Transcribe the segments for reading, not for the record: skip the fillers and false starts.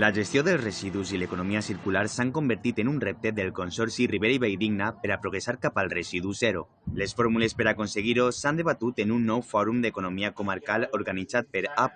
La gestió dels residus i l'economia circular s'han convertit en un repte del Consorci Ribera i Valldigna per a progressar cap al residu zero. Les fórmules per aconseguir-ho s'han debatut en un nou fòrum d'economia comarcal organitzat per A.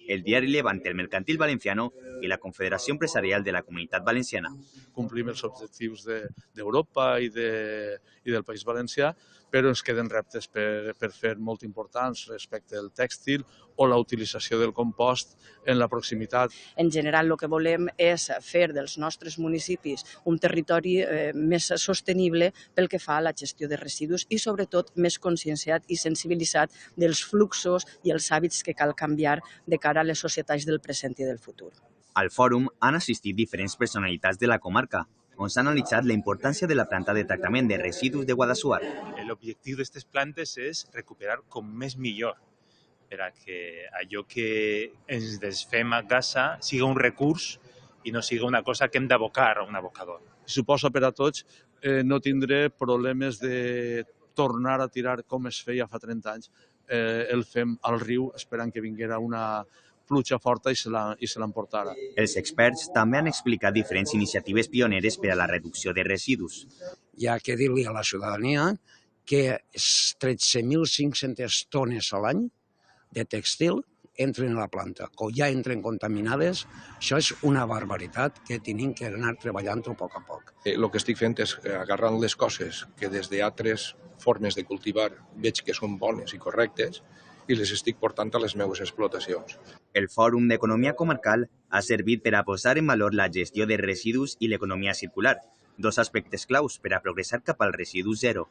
el diari Levante, el Mercantil Valenciano i la Confederació Empresarial de la Comunitat Valenciana. Complim els objectius d'Europa i del País Valencià, però ens queden reptes per fer molt importants respecte al tèxtil o la utilització del compost en la proximitat. En general, el que volem és fer dels nostres municipis un territori més sostenible pel que fa a la gestió de residus i, sobretot, més conscienciat i sensibilitzat dels fluxos i els hàbits que cal canviar de cara a les societats del present i del futur. Al fòrum han assistit diferents personalitats de la comarca, on s'ha analitzat la importància de la planta de tractament de residus de Guadassuar. L'objectiu d'aquestes plantes és recuperar com més millor, per a que allò que ens desfem a casa siga un recurs i no siga una cosa que hem d'abocar a un abocador. Suposa per a tots no tindré problemes de tornar a tirar com es feia fa 30 anys. El fem al riu esperant que vinguera una pluja forta i se l'emportara. Els experts també han explicat diferents iniciatives pioneres per a la reducció de residus. Hi ha que dir-li a la ciutadania que 13.500 tones a l'any de tèxtil entren a la planta, o ja entren contaminades. Això és una barbaritat que tenim que anar treballant-ho a poc a poc. El que estic fent és agarrant les coses que des d'altres formes de cultivar veig que són bones i correctes i les estic portant a les meves explotacions. El Fòrum d'Economia Comarcal ha servit per a posar en valor la gestió de residus i l'economia circular, dos aspectes claus per a progressar cap al residu zero.